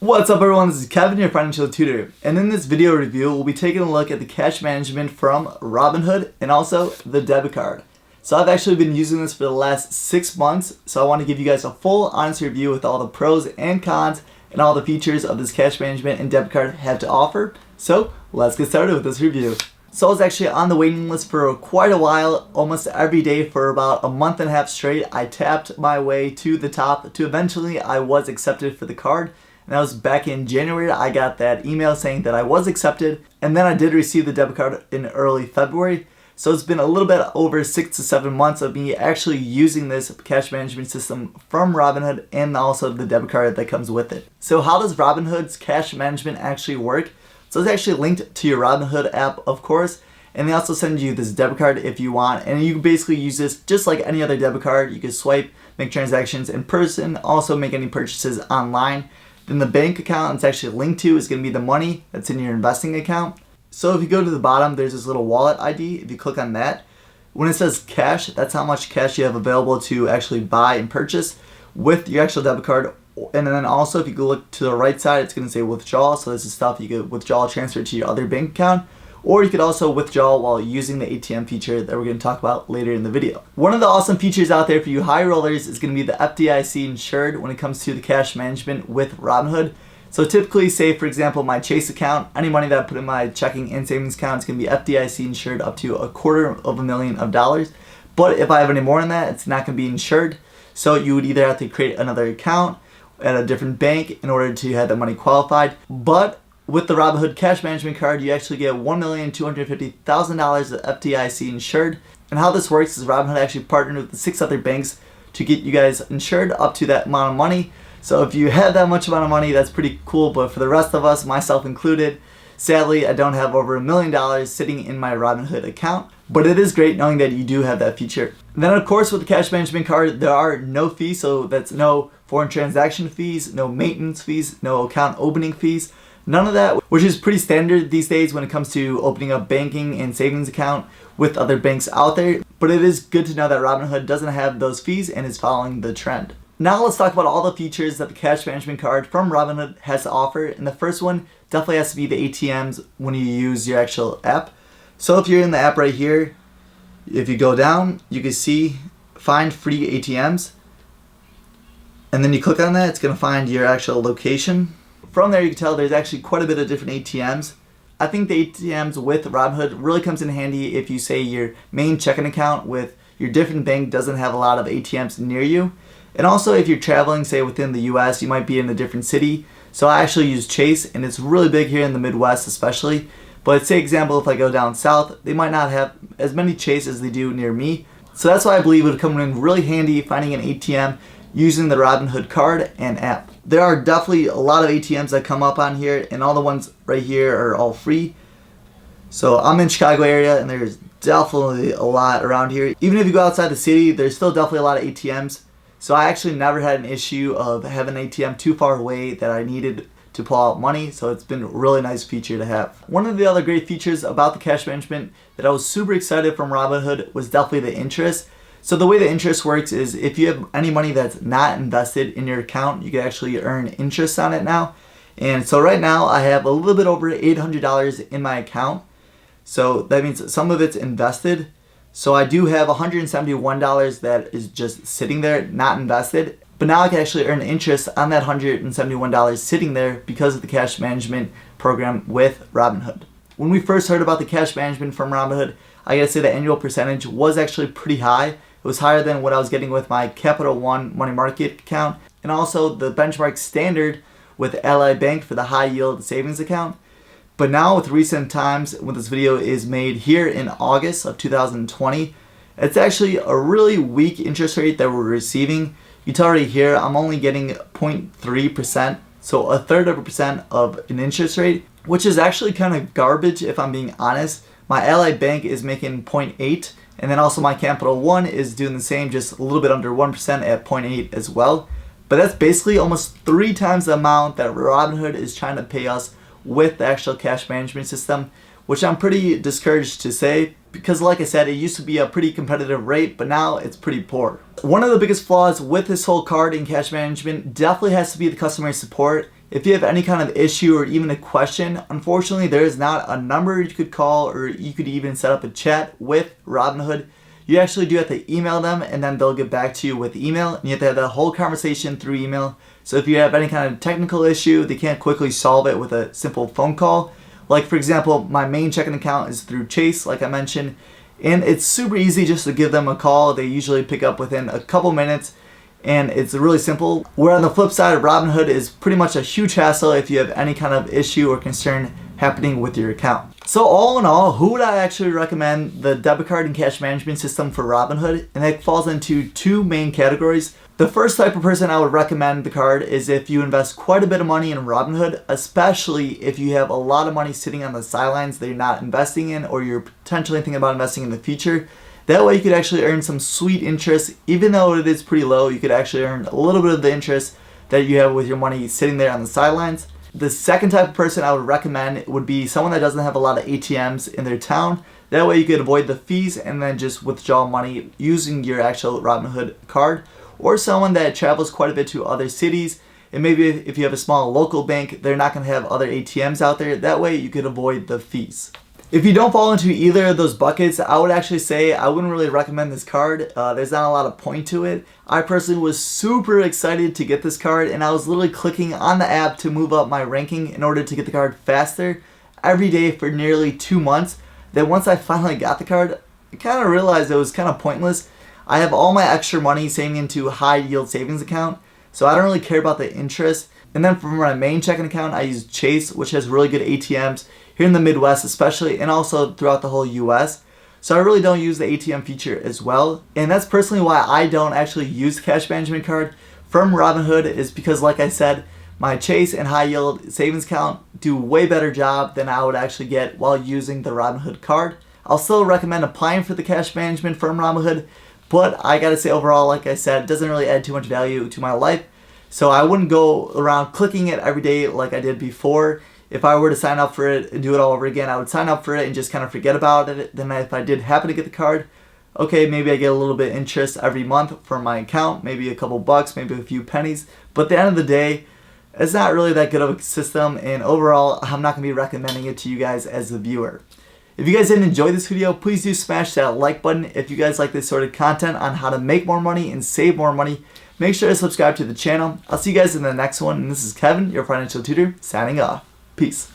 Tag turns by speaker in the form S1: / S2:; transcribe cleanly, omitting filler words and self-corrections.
S1: What's up everyone, this is Kevin, your financial tutor, and in this video review we'll be taking a look at the cash management from Robinhood and also the debit card. So I've actually been using this for the last 6 months, so I want to give you guys a full honest review with all the pros and cons and all the features of this cash management and debit card have to offer. So let's get started with this review. So I was actually on the waiting list for quite a while, almost every day for about a month and a half straight. I tapped my way to the top to eventually I was accepted for the card. And that was back in January. I got that email saying that I was accepted, and then I did receive the debit card in early February. So it's been a little bit over 6 to 7 months of me actually using this cash management system from Robinhood and also the debit card that comes with it. So how does Robinhood's cash management actually work? So it's actually linked to your Robinhood app, of course, and they also send you this debit card if you want, and you can basically use this just like any other debit card. You can swipe, make transactions in person, also make any purchases online. Then the bank account it's actually linked to is going to be the money that's in your investing account. So if you go to the bottom, there's this little wallet ID. If you click on that, when it says cash, that's how much cash you have available to actually buy and purchase with your actual debit card. And then also if you go look to the right side, it's going to say withdrawal. So this is stuff you could withdraw, transfer to your other bank account. Or you could also withdraw while using the ATM feature that we're going to talk about later in the video. One of the awesome features out there for you high rollers is going to be the FDIC Insured when it comes to the cash management with Robinhood. So typically, say for example, my Chase account, any money that I put in my checking and savings account is going to be FDIC insured up to $250,000. But if I have any more than that, it's not going to be insured. So you would either have to create another account at a different bank in order to have that money qualified. But with the Robinhood cash management card, you actually get $1,250,000 of FDIC insured. And how this works is Robinhood actually partnered with the 6 other banks to get you guys insured up to that amount of money. So if you have that much amount of money, that's pretty cool. But for the rest of us, myself included, sadly, I don't have over $1 million sitting in my Robinhood account. But it is great knowing that you do have that feature. And then of course with the cash management card, there are no fees. So that's no foreign transaction fees, no maintenance fees, no account opening fees. None of that, which is pretty standard these days when it comes to opening up banking and savings account with other banks out there. But it is good to know that Robinhood doesn't have those fees and is following the trend. Now let's talk about all the features that the cash management card from Robinhood has to offer. And the first one definitely has to be the ATMs when you use your actual app. So if you're in the app right here, if you go down, you can see find free ATMs. And then you click on that, it's going to find your actual location. From there you can tell there's actually quite a bit of different ATMs. I think the ATMs with Robinhood really comes in handy if you say your main checking account with your different bank doesn't have a lot of ATMs near you. And also if you're traveling, say within the US, you might be in a different city. So I actually use Chase and it's really big here in the Midwest especially. But say example, if I go down south, they might not have as many Chase as they do near me. So that's why I believe it would come in really handy finding an ATM using the Robinhood card and app. There are definitely a lot of ATMs that come up on here, and all the ones right here are all free. So I'm in Chicago area and there's definitely a lot around here. Even if you go outside the city, there's still definitely a lot of ATMs. So I actually never had an issue of having an ATM too far away that I needed to pull out money. So it's been a really nice feature to have. One of the other great features about the cash management that I was super excited from Robinhood was definitely the interest. So the way the interest works is if you have any money that's not invested in your account, you can actually earn interest on it now. And so right now I have a little bit over $800 in my account. So that means some of it's invested. So I do have $171 that is just sitting there, not invested. But now I can actually earn interest on that $171 sitting there because of the cash management program with Robinhood. When we first heard about the cash management from Robinhood, I gotta say the annual percentage was actually pretty high. It was higher than what I was getting with my Capital One money market account, and also the benchmark standard with Ally Bank for the high yield savings account. But now with recent times, when this video is made here in August of 2020, it's actually a really weak interest rate that we're receiving. You can tell right here, I'm only getting 0.3%, so 1/3% of an interest rate, which is actually kind of garbage if I'm being honest. My Ally Bank is making 0.8, and then also my Capital One is doing the same, just a little bit under 1% at 0.8 as well. But that's basically almost 3 times the amount that Robinhood is trying to pay us with the actual cash management system, which I'm pretty discouraged to say because like I said, it used to be a pretty competitive rate, but now it's pretty poor. One of the biggest flaws with this whole card and cash management definitely has to be the customer support. If you have any kind of issue or even a question, unfortunately there is not a number you could call, or you could even set up a chat with Robinhood. You actually do have to email them, and then they'll get back to you with email, and you have to have that whole conversation through email. So if you have any kind of technical issue, they can't quickly solve it with a simple phone call. Like for example, my main checking account is through Chase, like I mentioned, and it's super easy just to give them a call. They usually pick up within a couple minutes, and it's really simple. Where on the flip side, Robinhood is pretty much a huge hassle if you have any kind of issue or concern happening with your account. So all in all, who would I actually recommend the debit card and cash management system for Robinhood? And that falls into two main categories. The first type of person I would recommend the card is if you invest quite a bit of money in Robinhood, especially if you have a lot of money sitting on the sidelines that you're not investing in, or you're potentially thinking about investing in the future. That way you could actually earn some sweet interest. Even though it is pretty low, you could actually earn a little bit of the interest that you have with your money sitting there on the sidelines. The second type of person I would recommend would be someone that doesn't have a lot of ATMs in their town. That way you could avoid the fees and then just withdraw money using your actual Robinhood card. Or someone that travels quite a bit to other cities, and maybe if you have a small local bank, they're not going to have other ATMs out there. That way you could avoid the fees. If you don't fall into either of those buckets, I would actually say I wouldn't really recommend this card. There's not a lot of point to it. I personally was super excited to get this card, and I was literally clicking on the app to move up my ranking in order to get the card faster every day for nearly 2 months. Then once I finally got the card, I kind of realized it was kind of pointless. I have all my extra money saving into a high yield savings account, so I don't really care about the interest. And then for my main checking account, I use Chase, which has really good ATMs here in the Midwest especially, and also throughout the whole US. So I really don't use the ATM feature as well. And that's personally why I don't actually use the cash management card from Robinhood, is because like I said, my Chase and high yield savings account do a way better job than I would actually get while using the Robinhood card. I'll still recommend applying for the cash management from Robinhood, but I gotta say overall, like I said, it doesn't really add too much value to my life. So I wouldn't go around clicking it every day like I did before. If I were to sign up for it and do it all over again, I would sign up for it and just kind of forget about it. Then if I did happen to get the card, okay, maybe I get a little bit of interest every month from my account, maybe a couple bucks, maybe a few pennies. But at the end of the day, it's not really that good of a system, and overall, I'm not gonna be recommending it to you guys as a viewer. If you guys did enjoy this video, please do smash that like button. If you guys like this sort of content on how to make more money and save more money, make sure to subscribe to the channel. I'll see you guys in the next one, and this is Kevin, your financial tutor, signing off. Peace.